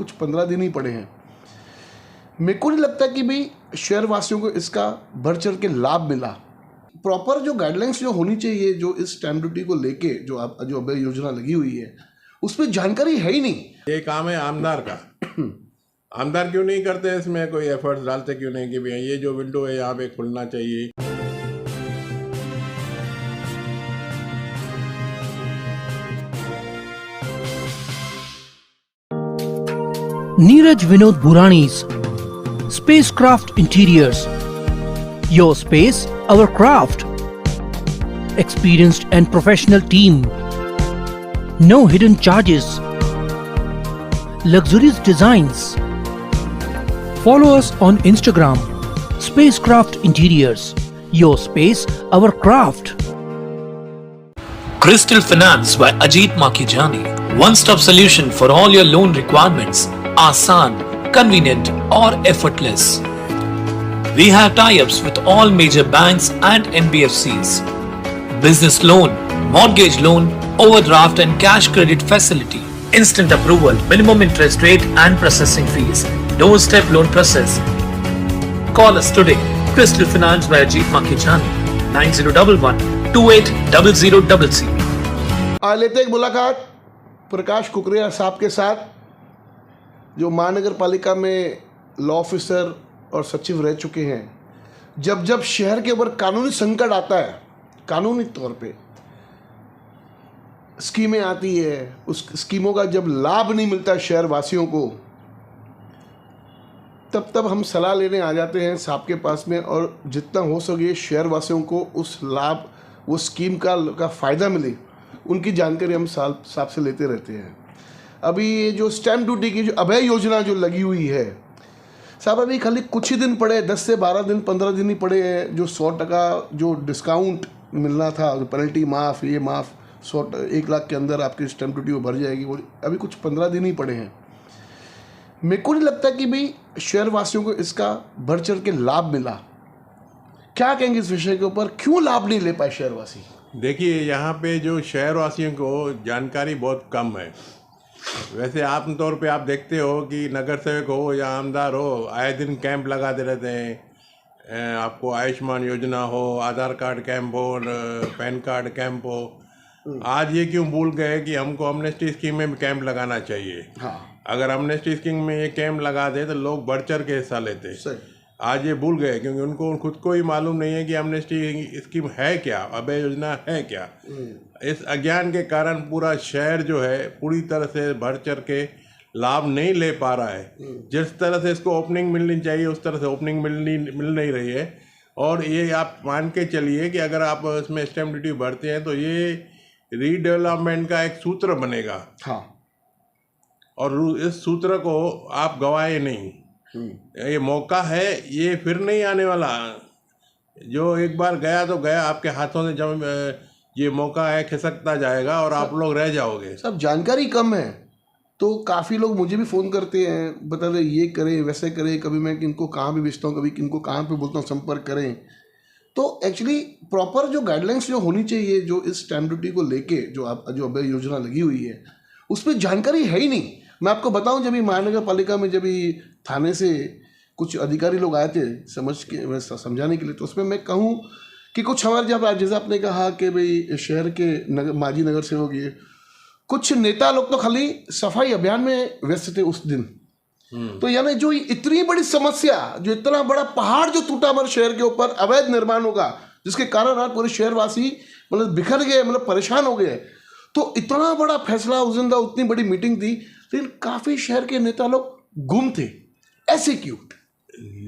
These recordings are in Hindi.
कुछ 15 दिन ही पड़े हैं। मेरे को नहीं लगता कि भाई शहरवासियों को इसका बढ़ चढ़ के लाभ मिला। प्रॉपर जो गाइडलाइंस जो होनी चाहिए, जो इस स्टैम्प ड्यूटी को लेके जो अभय योजना लगी हुई है, उस पर जानकारी है ही नहीं। ये काम है आमदार का। आमदार क्यों नहीं करते, इसमें कोई एफर्ट्स डालते क्यों नहीं कि भैया ये जो विंडो है यहाँ पे खुलना चाहिए। Neeraj Vinod Burani's Spacecraft Interiors. Your space, our craft. Experienced and professional team. No hidden charges. Luxurious designs. Follow us on Instagram. Spacecraft Interiors. Your space, our craft. Crystal Finance by Ajit Makijani. One-stop solution for all your loan requirements. Asan, convenient or effortless. We have tie-ups with all major banks and NBFCs. Business loan, mortgage loan, overdraft and cash credit facility. Instant approval, minimum interest rate and processing fees. Doorstep loan process. Call us today. Crystal Finance by Ajit Makijani. 9011-280000. आज लेते एक मुलाकात प्रकाश कुकरेजा साहब के साथ, जो महानगर पालिका में लॉ ऑफिसर और सचिव रह चुके हैं। जब जब शहर के ऊपर कानूनी संकट आता है, कानूनी तौर पे स्कीमें आती है, उस स्कीमों का जब लाभ नहीं मिलता शहर वासियों को, तब हम सलाह लेने आ जाते हैं साहब के पास में, और जितना हो सके शहर वासियों को उस लाभ, वो स्कीम का फ़ायदा मिले, उनकी जानकारी हम साहब से लेते रहते हैं। अभी ये जो स्टैम्प ड्यूटी की जो अभय योजना जो लगी हुई है साहब, अभी खाली कुछ ही दिन पड़े, 10 से 12 दिन 15 दिन ही पड़े हैं। जो 100% जो डिस्काउंट मिलना था, जो पेनल्टी माफ़, ये माफ़, 1 लाख के अंदर आपकी स्टैम्प ड्यूटी वो भर जाएगी, वो अभी कुछ 15 दिन ही पड़े हैं। मेरे को नहीं लगता कि भाई शहरवासियों को इसका बढ़ चढ़ के लाभ मिला। क्या कहेंगे इस विषय के ऊपर, क्यों लाभ नहीं ले पाए शहरवासी? देखिए, यहाँ पे जो शहरवासियों को जानकारी बहुत कम है। वैसे आमतौर पे आप देखते हो कि नगर सेवक हो या आमदार हो, आए दिन कैंप लगाते रहते हैं। आपको आयुष्मान योजना हो, आधार कार्ड कैंप हो, पैन कार्ड कैंप हो। आज ये क्यों भूल गए कि हमको अमनेस्टी स्कीम में भी कैंप लगाना चाहिए। हाँ। अगर अमनेस्टी स्कीम में ये कैंप लगा दे तो लोग बढ़ चढ़ के हिस्सा लेते। आज ये भूल गए क्योंकि उनको खुद को ही मालूम नहीं है कि अमनेस्टी स्कीम है क्या, अभय योजना है क्या। इस अज्ञान के कारण पूरा शहर जो है पूरी तरह से बढ़ चढ़ के लाभ नहीं ले पा रहा है। जिस तरह से इसको ओपनिंग मिलनी चाहिए उस तरह से ओपनिंग मिल नहीं रही है। और ये आप मान के चलिए कि अगर आप इसमें स्टैम्प ड्यूटी भरते हैं तो ये रीडेवलपमेंट का एक सूत्र बनेगा। हाँ। और इस सूत्र को आप गवाए नहीं। ये मौका है, ये फिर नहीं आने वाला। जो एक बार गया तो गया, आपके हाथों से जब ये मौका है खिसकता जाएगा और आप लोग रह जाओगे। सब जानकारी कम है, तो काफ़ी लोग मुझे भी फ़ोन करते हैं, बता रहे ये करें वैसे करें, कभी मैं किनको कहाँ भी भेजता हूँ, कभी किनको कहाँ पे बोलता हूँ संपर्क करें। तो एक्चुअली प्रॉपर जो गाइडलाइंस जो होनी चाहिए, जो इस स्टैम्प ड्यूटी को लेके जो अभय योजना लगी हुई है, उस पर जानकारी है ही नहीं। मैं आपको बताऊं, जब महानगर पालिका में जब थाने से कुछ अधिकारी लोग आए थे समझाने के लिए, तो उसमें मैं कहूं कि कुछ हमारे जैसे आपने कहा कि भाई शहर के माजी नगर सेवक, ये कुछ नेता लोग तो खाली सफाई अभियान में व्यस्त थे उस दिन। तो यानी जो इतनी बड़ी समस्या, जो इतना बड़ा पहाड़ जो टूटा हमारे शहर के ऊपर अवैध निर्माणों का, जिसके कारण आज पूरे शहरवासी मतलब बिखर गए, मतलब परेशान हो गए। तो इतना बड़ा फैसला उस दिन था, उतनी बड़ी मीटिंग थी, लेकिन काफ़ी शहर के नेता लोग गुम थे। ऐसे क्यों?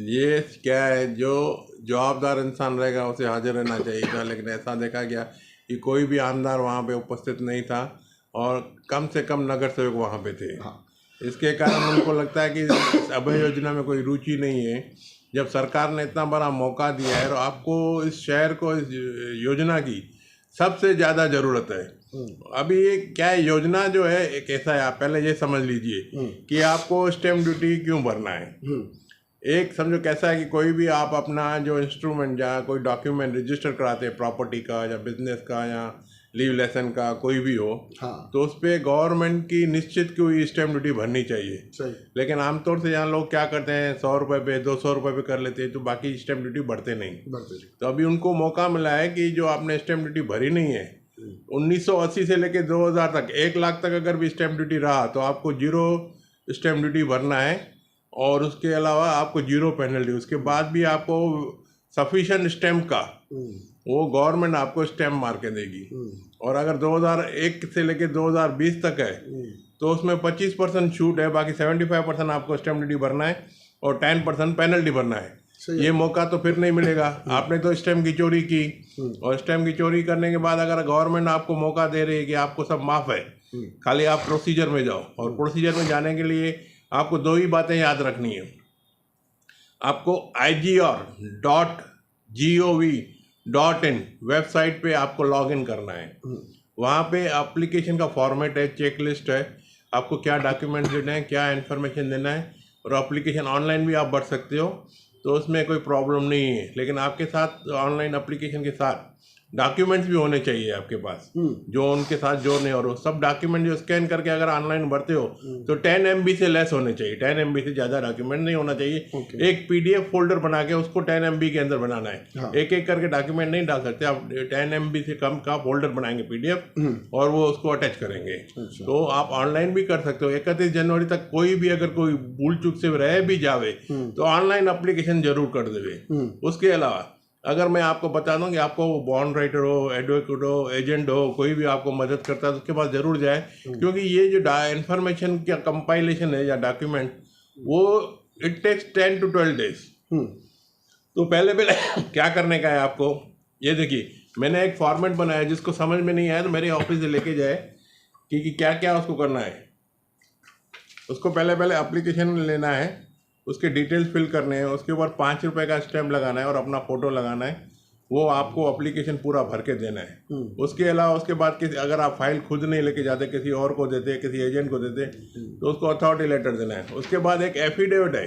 ये क्या है, जो जवाबदार इंसान रहेगा उसे हाजिर रहना चाहिए था, लेकिन ऐसा देखा गया कि कोई भी आमदार वहाँ पे उपस्थित नहीं था और कम से कम नगर सेवक वहाँ पे थे। हाँ। इसके कारण उनको लगता है कि अभय योजना में कोई रुचि नहीं है। जब सरकार ने इतना बड़ा मौका दिया है और आपको इस शहर को इस योजना की सबसे ज़्यादा ज़रूरत है। अभी ये क्या है, योजना जो है एक ऐसा है, आप पहले ये समझ लीजिए कि आपको स्टैम्प ड्यूटी क्यों भरना है। एक समझो कैसा है कि कोई भी आप अपना जो इंस्ट्रूमेंट या कोई डॉक्यूमेंट रजिस्टर कराते हैं, प्रॉपर्टी का या बिजनेस का या लीव लेसन का कोई भी हो, हाँ तो उस पर गवर्नमेंट की निश्चित कोई स्टैम्प ड्यूटी भरनी चाहिए। सही। लेकिन आमतौर से यहाँ लोग क्या करते हैं, 100 रुपये पे 200 रुपये पे कर लेते हैं, तो बाकी स्टैम्प ड्यूटी भरते नहीं। तो अभी उनको मौका मिला है कि जो आपने स्टैम्प ड्यूटी भरी नहीं है, 1980 से लेकर 2000 तक 1 लाख तक अगर भी स्टैम्प ड्यूटी रहा तो आपको 0 स्टैम्प ड्यूटी भरना है, और उसके अलावा आपको 0 पेनल्टी। उसके बाद भी आपको सफिशिएंट स्टैम्प का वो गवर्नमेंट आपको स्टैम्प मार के देगी। और अगर 2001 से लेकर 2020 तक है तो उसमें 25% छूट है, बाकी 75% आपको स्टैम्प ड्यूटी भरना है और 10% पेनल्टी भरना है। ये मौका तो फिर नहीं मिलेगा। आपने तो स्टैम्प की चोरी की, और स्टैम्प की चोरी करने के बाद अगर गवर्नमेंट आपको मौका दे रही है कि आपको सब माफ़ है, खाली आप प्रोसीजर में जाओ। और प्रोसीजर में जाने के लिए आपको 2 ही बातें याद रखनी है। आपको igr.gov.in वेबसाइट पे आपको लॉगिन करना है। वहाँ पे एप्लीकेशन का फॉर्मेट है, चेक लिस्ट है, आपको क्या डॉक्यूमेंट देना है, क्या इन्फॉर्मेशन देना है, और एप्लीकेशन ऑनलाइन भी आप भर सकते हो, तो उसमें कोई प्रॉब्लम नहीं है। लेकिन आपके साथ ऑनलाइन एप्लीकेशन के साथ डॉक्यूमेंट्स भी होने चाहिए आपके पास, जो उनके साथ जोड़ने, और वो सब डॉक्यूमेंट जो स्कैन करके अगर ऑनलाइन भरते हो तो 10 MB से लेस होने चाहिए। 10 MB से ज़्यादा डॉक्यूमेंट नहीं होना चाहिए। एक PDF फोल्डर बना के उसको 10 MB के अंदर बनाना है। एक एक करके डॉक्यूमेंट नहीं डाल सकते आप। 10 MB से कम का फोल्डर बनाएंगे PDF, और वो उसको अटैच करेंगे। तो आप ऑनलाइन भी कर सकते हो। 31 जनवरी तक कोई भी अगर कोई भूल चूक से रह भी जावे तो ऑनलाइन एप्लीकेशन जरूर कर देवे। उसके अलावा अगर मैं आपको बता दूं कि आपको बॉन्ड राइटर हो, एडवोकेट हो, एजेंट हो, कोई भी आपको मदद करता है तो उसके पास ज़रूर जाए, क्योंकि ये जो इन्फॉर्मेशन का कंपाइलेशन है या डॉक्यूमेंट, वो इट टेक्स 10 to 12 days। तो पहले क्या करने का है आपको, ये देखिए मैंने एक फॉर्मेट बनाया, जिसको समझ में नहीं आया तो मेरे ऑफिस से लेके जाए कि क्या क्या उसको करना है। उसको पहले एप्लीकेशन लेना है, उसके डिटेल्स फिल करने हैं, उसके ऊपर 5 रुपये का स्टैम्प लगाना है और अपना फ़ोटो लगाना है। वो आपको एप्लीकेशन पूरा भर के देना है। उसके अलावा उसके बाद किसी अगर आप फाइल खुद नहीं लेके जाते, किसी और को देते, किसी एजेंट को देते, तो उसको अथॉरिटी लेटर देना है। उसके बाद एक एफिडेविट है।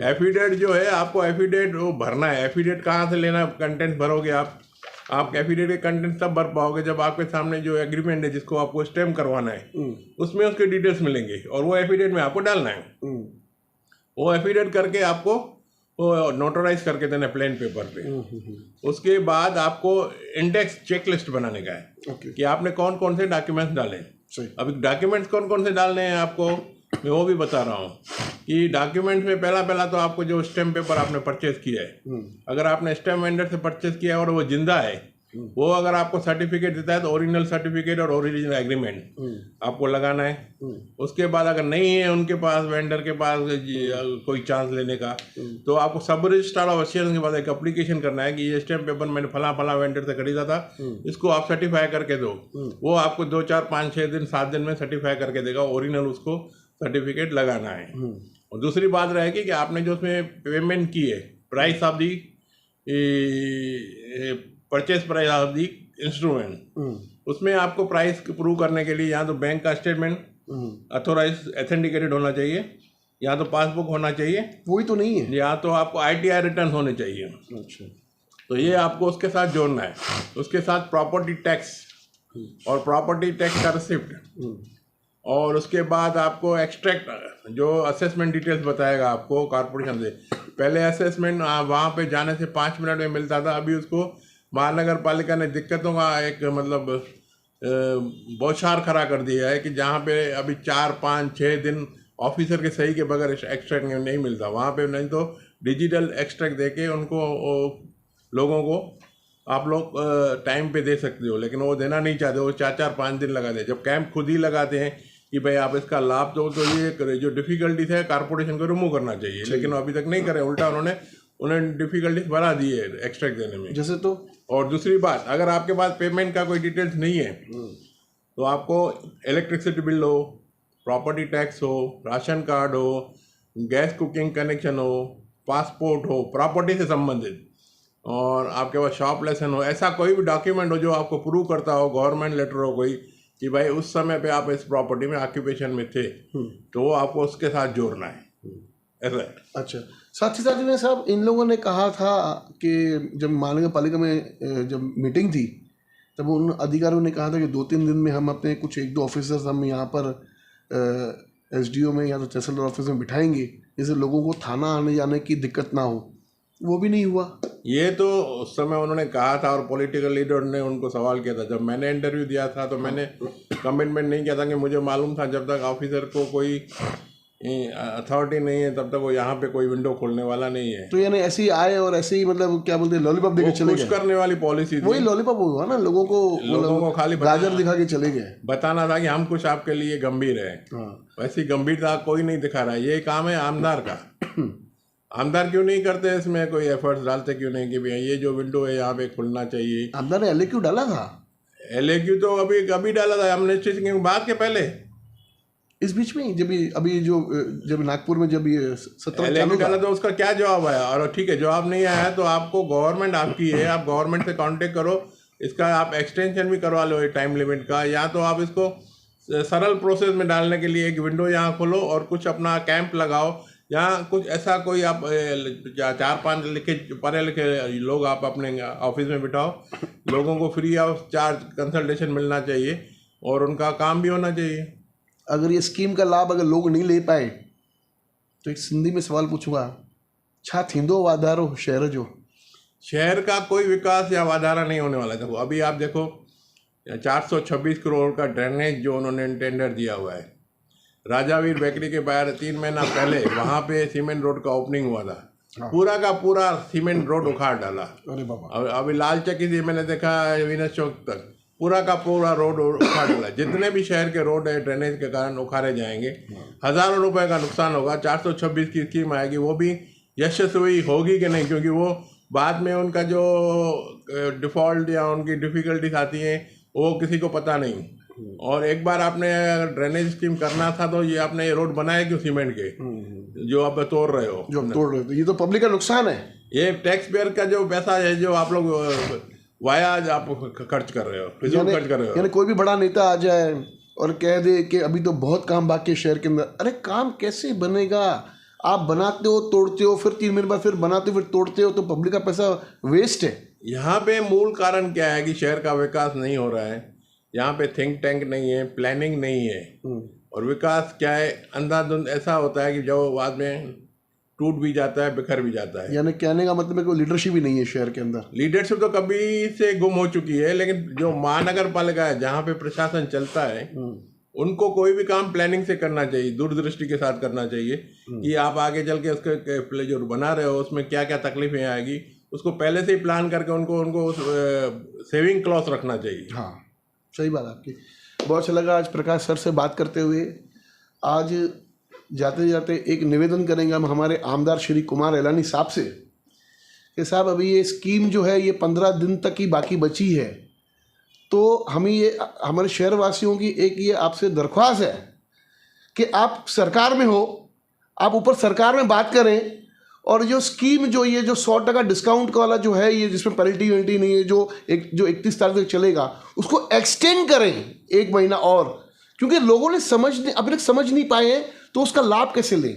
एफिडेविट जो है, आपको एफिडेविट वो भरना है। एफिडेविट कहाँ से लेना, कंटेंट भरोगे आप एफिडेविट के कंटेंट तब भर पाओगे जब आपके सामने जो एग्रीमेंट है जिसको आपको स्टैम्प करवाना है, उसमें उसके डिटेल्स मिलेंगे, और वो एफिडेविट में आपको डालना है। वो एफिडेविट करके आपको वो नोटराइज करके देना प्लेन पेपर पे। उसके बाद आपको इंडेक्स चेकलिस्ट बनाने का है कि आपने कौन कौन से डॉक्यूमेंट्स डाले। अभी डॉक्यूमेंट्स कौन कौन से डालने हैं आपको मैं वो भी बता रहा हूँ कि डॉक्यूमेंट्स में पहला तो आपको जो स्टैम्प पेपर आपने परचेज किया है, अगर आपने स्टैम्प वेंडर से परचेज किया है और वो जिंदा है, वो अगर आपको सर्टिफिकेट देता है तो ओरिजिनल सर्टिफिकेट और ओरिजिनल एग्रीमेंट आपको लगाना है। उसके बाद अगर नहीं है उनके पास, वेंडर के पास कोई चांस लेने का, तो आपको सब रजिस्ट्रार ऑफ असेट्स के बाद एक एप्लीकेशन करना है कि ये स्टैम्प पेपर मैंने फला वेंडर से खरीदा था, इसको आप सर्टिफाई करके दो। वो आपको 2, 4, 5, 6 दिन 7 दिन में सर्टिफाई करके देगा, ओरिजिनल उसको सर्टिफिकेट लगाना है। और दूसरी बात रहेगी कि आपने जो उसमें पेमेंट की है, price of the purchase price of the instrument, उसमें आपको प्राइस प्रूव करने के लिए या तो बैंक का स्टेटमेंट अथोराइज ऑथेंटिकेटेड होना चाहिए, या तो पासबुक होना चाहिए, वही तो नहीं है, या तो आपको ITR रिटर्न होने चाहिए। अच्छा, तो ये आपको उसके साथ जोड़ना है। उसके साथ प्रॉपर्टी टैक्स और प्रॉपर्टी टैक्स का रिसिप्ट, और उसके बाद आपको एक्सट्रैक्ट जो असेसमेंट डिटेल्स बताएगा आपको कॉर्पोरेशन से। पहले असेसमेंट वहाँ पे जाने से 5 मिनट में मिलता था, अभी उसको महानगर पालिका ने दिक्कतों का एक मतलब बौछार खड़ा कर दिया है कि जहाँ पे अभी 4, 5, 6 दिन ऑफिसर के सही के बगैर एक्सट्रैक्ट नहीं मिलता, वहाँ पे नहीं तो डिजिटल एक्सट्रैक्ट देके उनको लोगों को आप लोग टाइम पे दे सकते हो, लेकिन वो देना नहीं चाहते, वो 4, 5 दिन लगा दे। जब कैंप खुद ही लगाते हैं कि भाई आप इसका लाभ दो, तो ये जो डिफिकल्टीज है कारपोरेशन को रिमूव करना चाहिए, लेकिन अभी तक नहीं करे, उल्टा उन्हें डिफिकल्टीज बढ़ा दी है एक्सट्रैक्ट देने में। जैसे तो और दूसरी बात, अगर आपके पास पेमेंट का कोई डिटेल्स नहीं है तो आपको इलेक्ट्रिसिटी बिल हो, प्रॉपर्टी टैक्स हो, राशन कार्ड हो, गैस कुकिंग कनेक्शन हो, पासपोर्ट हो, प्रॉपर्टी से संबंधित, और आपके पास शॉप लाइसेंस हो, ऐसा कोई भी डॉक्यूमेंट हो जो आपको प्रूव करता हो, गवर्नमेंट लेटर हो कोई कि भाई उस समय पे आप इस प्रॉपर्टी में ऑक्यूपेशन में थे, तो वो आपको उसके साथ जोड़ना है, ऐसा है। अच्छा, साथ ही साथ में साहब इन लोगों ने कहा था कि जब महानगर पालिका में जब मीटिंग थी तब उन अधिकारियों ने कहा था कि 2-3 दिन में हम अपने कुछ 1-2 ऑफिसर्स हम यहाँ पर SDO में या तो तहसीलदार ऑफिस में बिठाएंगे, जिससे लोगों को थाना आने जाने की दिक्कत ना हो। वो भी नहीं हुआ। ये तो उस समय उन्होंने कहा था और पॉलिटिकल लीडर ने उनको सवाल किया था। जब मैंने इंटरव्यू दिया था तो मैंने कमिटमेंट नहीं किया था कि मुझे मालूम था जब तक ऑफिसर को कोई अथॉरिटी नहीं है तब तक वो यहाँ पे कोई विंडो खोलने वाला नहीं है। तो यानी ऐसे ही आए और ऐसे ही मतलब क्या बोलते हैं लॉलीपॉप देके चले गए। खुश करने वाली पॉलिसी थी। वही लॉलीपॉप हुआ ना, लोगों को खाली गाजर दिखा के चले गए। बताना था कि हम कुछ आपके लिए गंभीर है। वैसी गंभीरता कोई नहीं दिखा रहा है। ये काम है आमदार का। आमदार क्यों नहीं करते इसमें कोई एफर्ट्स डालते क्यों नहीं कि भैया ये जो विंडो है यहाँ पे खुलना चाहिए। आमदार ने LAQ डाला था। LAQ तो अभी डाला था एमनेस्टी के बाद के पहले, इस बीच में जब नागपुर में जब ये 17 LAQ डाला तो उसका क्या जवाब आया। और ठीक है, जवाब नहीं आया तो आपको गवर्नमेंट आपकी है, आप गवर्नमेंट से कांटेक्ट करो, इसका आप एक्सटेंशन भी करवा लो टाइम लिमिट का, या तो आप इसको सरल प्रोसेस में डालने के लिए एक विंडो यहाँ खोलो और कुछ अपना कैंप लगाओ, या कुछ ऐसा कोई आप 4-5 पढ़े लिखे लोग आप अपने ऑफिस में बिठाओ, लोगों को फ्री ऑफ चार्ज कंसल्टेशन मिलना चाहिए और उनका काम भी होना चाहिए। अगर ये स्कीम का लाभ अगर लोग नहीं ले पाए तो एक सिंधी में सवाल पूछूंगा, छा थींदो वाधारो शहर जो? शहर का कोई विकास या वाधारा नहीं होने वाला है। देखो अभी आप देखो 426 करोड़ का ड्रेनेज जो उन्होंने टेंडर दिया हुआ है, राजावीर बेकरी के बाहर 3 महीना पहले वहाँ पे सीमेंट रोड का ओपनिंग हुआ था, पूरा का पूरा सीमेंट रोड उखाड़ डाला। अरे बाबा। और अभी लाल चक्की से मैंने देखा वीनस चौक तक पूरा का पूरा रोड उखाड़ डाला। जितने भी शहर के रोड है ड्रेनेज के कारण उखाड़े जाएंगे, हज़ारों रुपए का नुकसान होगा। 426 की स्कीम आएगी, वो भी यशस्वी होगी कि नहीं, क्योंकि वो बाद में उनका जो डिफ़ॉल्ट या उनकी डिफ़िकल्टीज आती हैं वो किसी को पता नहीं। और एक बार आपने अगर ड्रेनेज स्कीम करना था तो ये आपने ये रोड बनाए क्यों सीमेंट के जो आप तोड़ रहे हो, ये तो पब्लिक का नुकसान है। ये टैक्स पेयर का जो पैसा है जो आप लोग वाया आप खर्च कर रहे हो, फिजूल खर्च कर रहे हो। यानी कोई भी बड़ा नेता आ जाए और कह दे कि अभी तो बहुत काम बाकी है शहर के अंदर। अरे काम कैसे बनेगा? आप बनाते हो, तोड़ते हो, फिर 3 महीने बाद फिर बनाते हो, फिर तोड़ते हो, तो पब्लिक का पैसा वेस्ट है। यहाँ पे मूल कारण क्या है कि शहर का विकास नहीं हो रहा है। यहाँ पे थिंक टैंक नहीं है, प्लानिंग नहीं है, और विकास क्या है अंधाधुंध ऐसा होता है कि जो बाद में टूट भी जाता है, बिखर भी जाता है। यानी कहने का मतलब है कोई लीडरशिप ही नहीं है शहर के अंदर। लीडरशिप तो कभी से गुम हो चुकी है, लेकिन जो महानगर पालिका है जहाँ पे प्रशासन चलता है उनको कोई भी काम प्लानिंग से करना चाहिए, दूरदृष्टि के साथ करना चाहिए कि आप आगे चल के उसके जो बना रहे हो उसमें क्या क्या तकलीफें आएगी उसको पहले से ही प्लान करके उनको सेविंग क्लॉज रखना चाहिए। हाँ, सही बात आपकी। बहुत अच्छा लगा आज प्रकाश सर से बात करते हुए। आज जाते जाते एक निवेदन करेंगे हम हमारे आमदार श्री कुमार एलानी साहब से कि साहब अभी ये स्कीम जो है ये 15 दिन तक ही बाकी बची है, तो हमें ये हमारे शहरवासियों की एक ये आपसे दरख्वास्त है कि आप सरकार में हो, आप ऊपर सरकार में बात करें और जो स्कीम जो ये जो 100% डिस्काउंट वाला जो है ये जिसमें पेनल्टी वेल्टी नहीं है जो 31 तारीख तक चलेगा उसको एक्सटेंड करें 1 महीना और, क्योंकि लोगों ने अभी तक समझ नहीं पाए हैं तो उसका लाभ कैसे लें।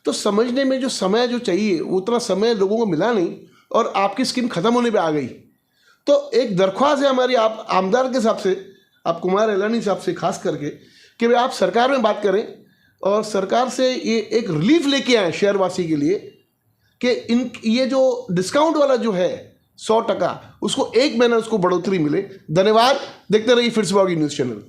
तो समझने में जो समय जो चाहिए उतना समय लोगों को मिला नहीं और आपकी स्कीम ख़त्म होने पे आ गई। तो एक दरख्वास्त है हमारी आप आमदार के हिसाब से, आप कुमार एलानी साहब से खास करके कि भाई आप सरकार में बात करें और सरकार से ये एक रिलीफ लेके आए शहरवासी के लिए कि ये जो डिस्काउंट वाला जो है 100% उसको 1 महीना उसको बढ़ोतरी मिले। धन्यवाद। देखते रहिए फिर से न्यूज़ चैनल।